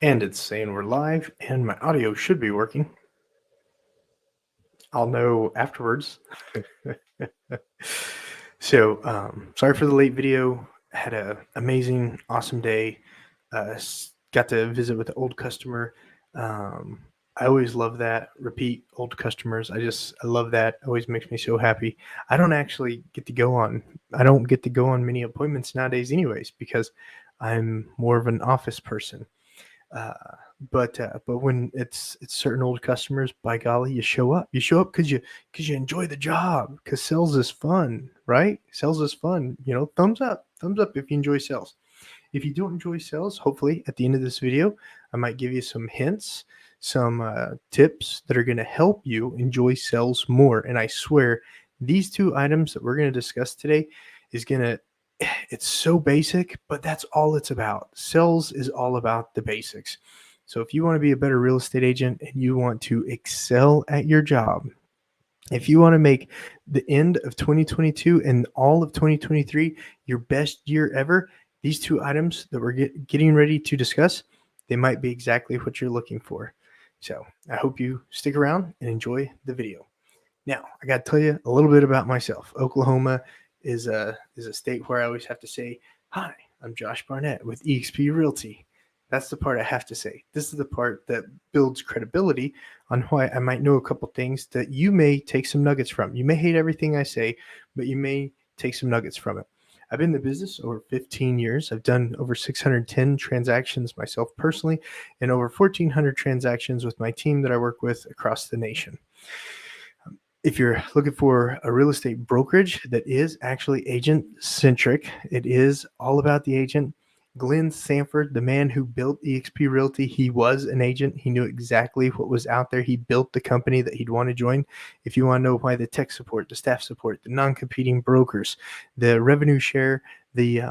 And it's saying we're live and my audio should be working. I'll know afterwards. Sorry for the late video. Had a amazing, awesome day. Got to visit with an old customer. Um, I always love that. Repeat old customers. I love that. Always makes me so happy. I don't actually get to go on. I don't get to go on many appointments nowadays, anyways, because I'm more of an office person. Uh, but when it's certain old customers, by golly, you show up. You show up because you enjoy the job. Because sales is fun, right? Sales is fun. Thumbs up if you enjoy sales. If you don't enjoy sales, hopefully at the end of this video, I might give you some hints, some tips that are going to help you enjoy sales more. And I swear, these two items that we're going to discuss today is going to it's so basic, but that's all it's about. Sales is all about the basics. So if you want to be a better real estate agent and you want to excel at your job, if you want to make the end of 2022 and all of 2023 your best year ever, these two items that we're getting ready to discuss, they might be exactly what you're looking for. So I hope you stick around and enjoy the video. Now, I got to tell you a little bit about myself. Oklahoma is a state where I always have to say, "Hi, I'm Josh Barnett with eXp Realty." That's the part I have to say. This is the part that builds credibility on why I might know a couple things that you may take some nuggets from. You may hate everything I say, but you may take some nuggets from it. I've been in the business over 15 years. I've done over 610 transactions myself personally and over 1,400 transactions with my team that I work with across the nation. If you're looking for a real estate brokerage that is actually agent centric, it is all about the agent. Glenn Sanford, the man who built eXp Realty, he was an agent. He knew exactly what was out there. He built the company that he'd want to join. If you want to know why the tech support, the staff support, the non-competing brokers, the revenue share, the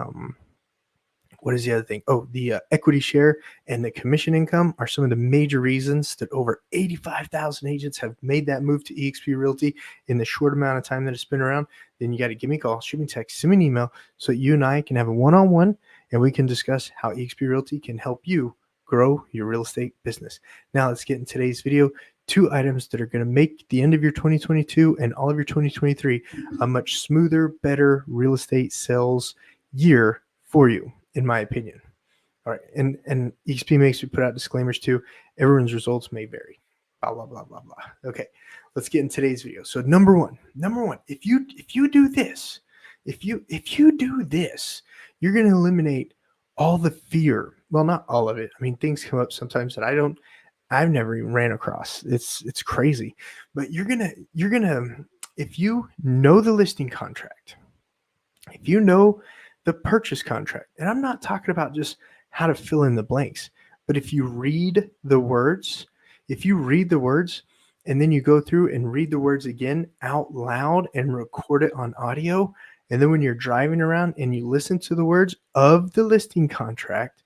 what is the other thing? Oh, the equity share and the commission income are some of the major reasons that over 85,000 agents have made that move to eXp Realty in the short amount of time that it's been around. Then you got to give me a call, shoot me a text, send me an email so you and I can have a one-on-one and we can discuss how eXp Realty can help you grow your real estate business. Now let's get in today's video. Two items that are going to make the end of your 2022 and all of your 2023 a much smoother, better real estate sales year for you, in my opinion. All right. And eXp makes me put out disclaimers too. Everyone's results may vary. Blah, blah, blah, blah, blah. Okay. Let's get in today's video. So number one, if you do this, if you do this, you're going to eliminate all the fear. Well, not all of it. I mean, things come up sometimes that I've never even ran across. It's crazy. But you're gonna if you know the listing contract, if you know the purchase contract, and I'm not talking about just how to fill in the blanks, but if you read the words, and then you go through and read the words again out loud and record it on audio, and then when you're driving around and you listen to the words of the listing contract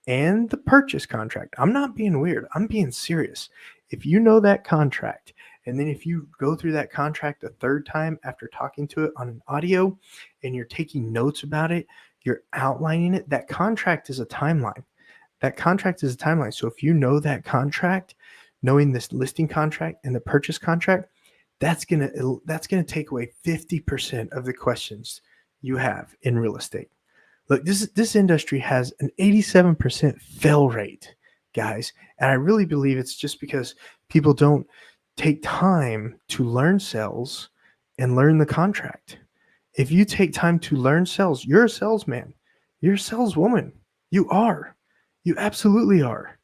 and the purchase contract, I'm not being weird, I'm being serious. If you know that contract, and then if you go through that contract a third time after talking to it on an audio and you're taking notes about it, you're outlining it, that contract is a timeline. So if you know that contract, knowing this listing contract and the purchase contract, that's going to take away 50% of the questions you have in real estate. Look, this industry has an 87% fail rate, guys. And I really believe it's just because people don't take time to learn sales and learn the contract. If you take time to learn sales, you're a salesman. You're a saleswoman. You are. You absolutely are.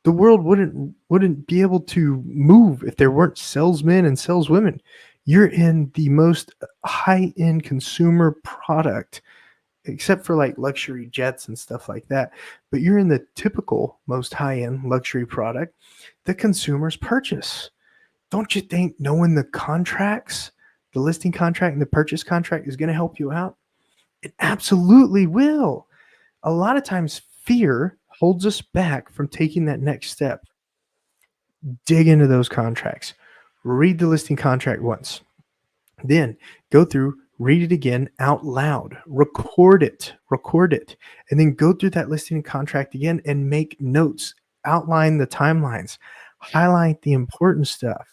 The world wouldn't be able to move if there weren't salesmen and saleswomen. You're in the most high-end consumer product, except for like luxury jets and stuff like that. But you're in the typical most high-end luxury product that consumers purchase. Don't you think knowing the contracts, the listing contract and the purchase contract is going to help you out? It absolutely will. A lot of times fear holds us back from taking that next step. Dig into those contracts. Read the listing contract once. Then go through, read it again out loud, record it, and then go through that listing contract again and make notes outline the timelines, highlight the important stuff.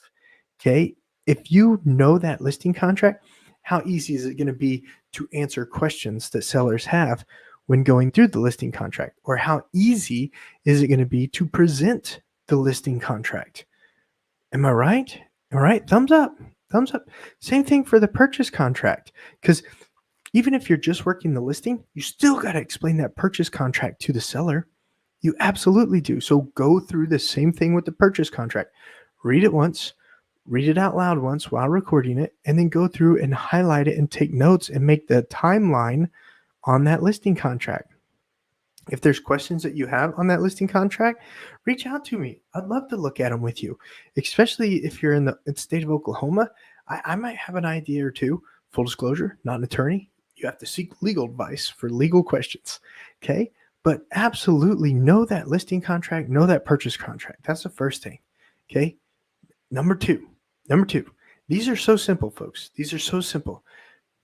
Okay. If you know that listing contract, how easy is it going to be to answer questions that sellers have when going through the listing contract? Or how easy is it going to be to present the listing contract? Am I right? All right. Thumbs up. Thumbs up. Same thing for the purchase contract. Because even if you're just working the listing, you still got to explain that purchase contract to the seller. You absolutely do. So go through the same thing with the purchase contract. Read it once, read it out loud once while recording it, and then go through and highlight it and take notes and make the timeline on that listing contract. If there's questions that you have on that listing contract, reach out to me. I'd love to look at them with you, especially if you're in the state of Oklahoma. I might have an idea or two. Full disclosure, not an attorney. You have to seek legal advice for legal questions. Okay. But absolutely know that listing contract, know that purchase contract. That's the first thing. Okay. Number two, these are so simple, folks. These are so simple.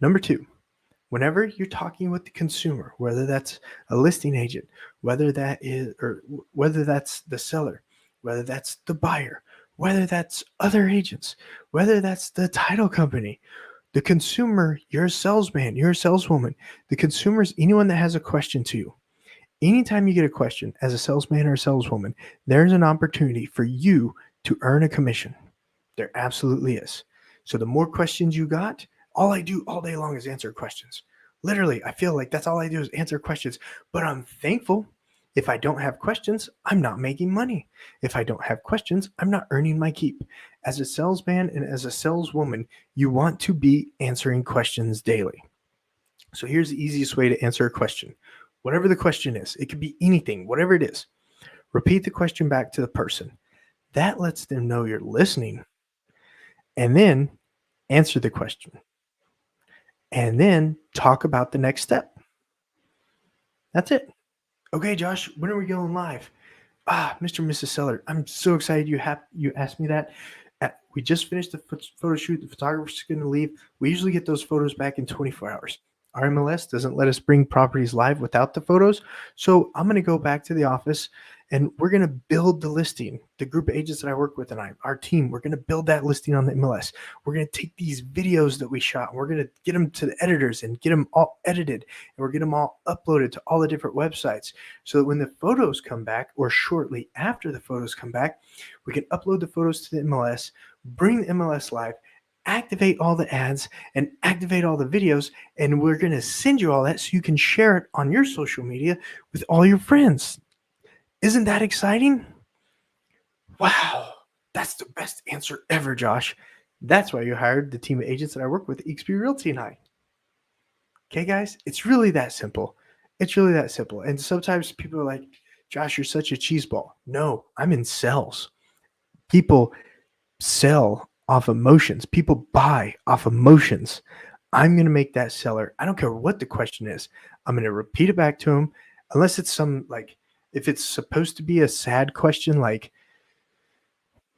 Number two, whenever you're talking with the consumer, whether that's a listing agent, whether that is, or whether that's the seller, whether that's the buyer, whether that's other agents, whether that's the title company, the consumer, you're a salesman, you're a saleswoman. The consumer is anyone that has a question to you. Anytime you get a question as a salesman or a saleswoman, there's an opportunity for you to earn a commission. There absolutely is. So the more questions you got, all I do all day long is answer questions. Literally, I feel like that's all I do is answer questions. But I'm thankful. If I don't have questions, I'm not making money. If I don't have questions, I'm not earning my keep. As a salesman and as a saleswoman, you want to be answering questions daily. So here's the easiest way to answer a question. Whatever the question is, it could be anything, whatever it is. Repeat the question back to the person. That lets them know you're listening. And then answer the question. And then talk about the next step. That's it. Okay, Josh, when are we going live? Mr. and Mrs. Seller, I'm so excited you asked me that. We just finished the photo shoot. The photographer's going to leave. We usually get those photos back in 24 hours. Our MLS doesn't let us bring properties live without the photos. So I'm going to go back to the office and we're going to build the listing. The group of agents that I work with and our team, we're going to build that listing on the MLS. We're going to take these videos that we shot. We're going to get them to the editors and get them all edited. And we're going to get them all uploaded to all the different websites so that when the photos come back or shortly after the photos come back, we can upload the photos to the MLS, bring the MLS live, activate all the ads and activate all the videos. And we're going to send you all that so you can share it on your social media with all your friends. Isn't that exciting? Wow. That's the best answer ever, Josh. That's why you hired the team of agents that I work with, XP Realty and I. Okay, guys, it's really that simple. It's really that simple. And sometimes people are like, Josh, you're such a cheeseball. No, I'm in sales. People sell off emotions. People buy off emotions. I'm going to make that seller, I don't care what the question is, I'm going to repeat it back to him, unless it's if it's supposed to be a sad question, like,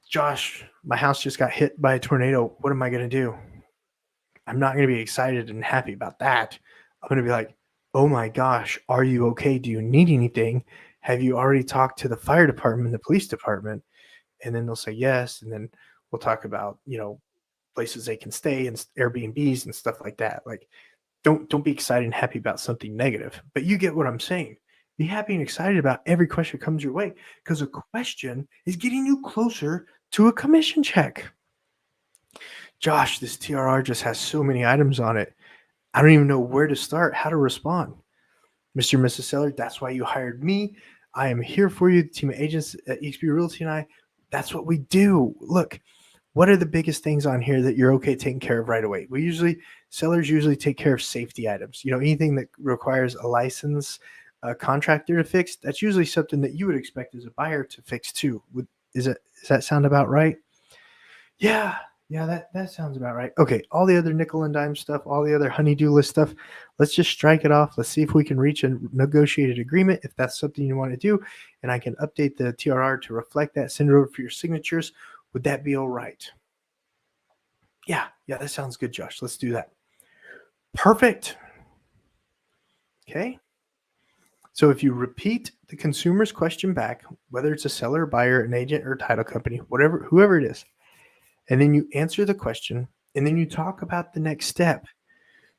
Josh, my house just got hit by a tornado. What am I going to do? I'm not going to be excited and happy about that. I'm going to be like, oh my gosh, are you okay? Do you need anything? Have you already talked to the fire department, the police department? And then they'll say yes. And then we'll talk about, places they can stay and Airbnbs and stuff like that. Like, don't be excited and happy about something negative, but you get what I'm saying. Be happy and excited about every question that comes your way because a question is getting you closer to a commission check. Josh, this TRR just has so many items on it. I don't even know where to start, how to respond. Mr. and Mrs. Seller, that's why you hired me. I am here for you, the team of agents at XP Realty and I. That's what we do. Look, what are the biggest things on here that you're okay taking care of right away? Sellers usually take care of safety items. Anything that requires a license, a contractor to fix, that's usually something that you would expect as a buyer to fix too. Does that sound about right? Yeah, that sounds about right. Okay, all the other nickel and dime stuff, all the other honey-do list stuff, let's just strike it off. Let's see if we can reach a negotiated agreement if that's something you want to do, and I can update the TRR to reflect that, send it over for your signatures. Would that be all right? Yeah, that sounds good, Josh. Let's do that. Perfect. Okay. So if you repeat the consumer's question back, whether it's a seller, buyer, an agent, or title company, whatever, whoever it is, and then you answer the question, and then you talk about the next step,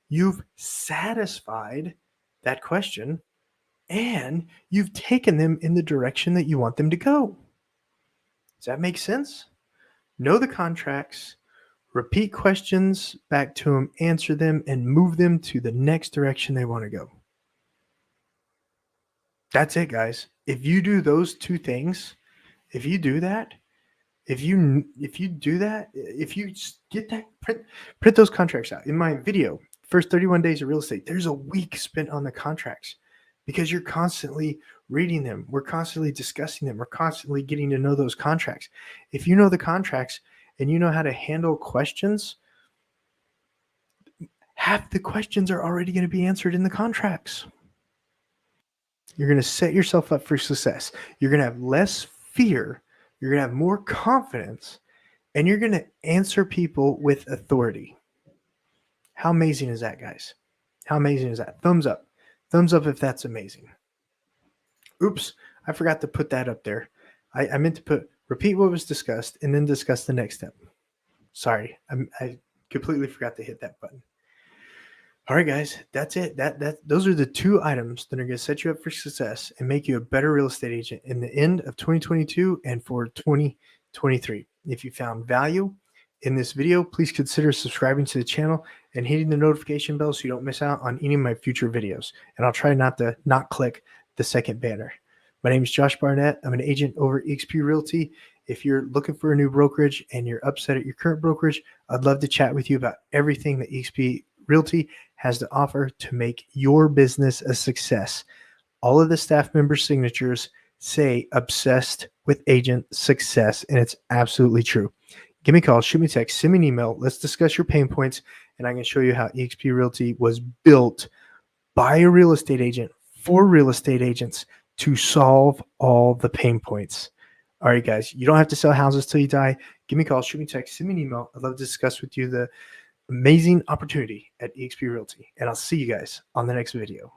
you've satisfied that question and you've taken them in the direction that you want them to go. Does that make sense? Know the contracts, repeat questions back to them, answer them, and move them to the next direction they want to go. That's it, guys. If you do those two things, if you do that, if you do that, if you get that, print those contracts out. In my video, first 31 days of real estate, there's a week spent on the contracts because you're constantly reading them. We're constantly discussing them. We're constantly getting to know those contracts. If you know the contracts and you know how to handle questions, half the questions are already going to be answered in the contracts. You're going to set yourself up for success. You're going to have less fear. You're going to have more confidence, and you're going to answer people with authority. How amazing is that, guys? How amazing is that? Thumbs up. Thumbs up if that's amazing. Oops, I forgot to put that up there. I meant to repeat what was discussed and then discuss the next step. Sorry, I completely forgot to hit that button. All right, guys, that's it. Those are the two items that are going to set you up for success and make you a better real estate agent in the end of 2022 and for 2023. If you found value in this video, please consider subscribing to the channel and hitting the notification bell so you don't miss out on any of my future videos. And I'll try not to click the second banner. My name is Josh Barnett. I'm an agent over at eXp Realty. If you're looking for a new brokerage and you're upset at your current brokerage, I'd love to chat with you about everything that eXp Realty has to offer to make your business a success. All of the staff members' signatures say obsessed with agent success, and it's absolutely true. Give me a call, shoot me a text, send me an email. Let's discuss your pain points, and I can show you how eXp Realty was built by a real estate agent for real estate agents to solve all the pain points. All right, guys, you don't have to sell houses till you die. Give me a call, shoot me a text, send me an email. I'd love to discuss with you the amazing opportunity at eXp Realty, and I'll see you guys on the next video.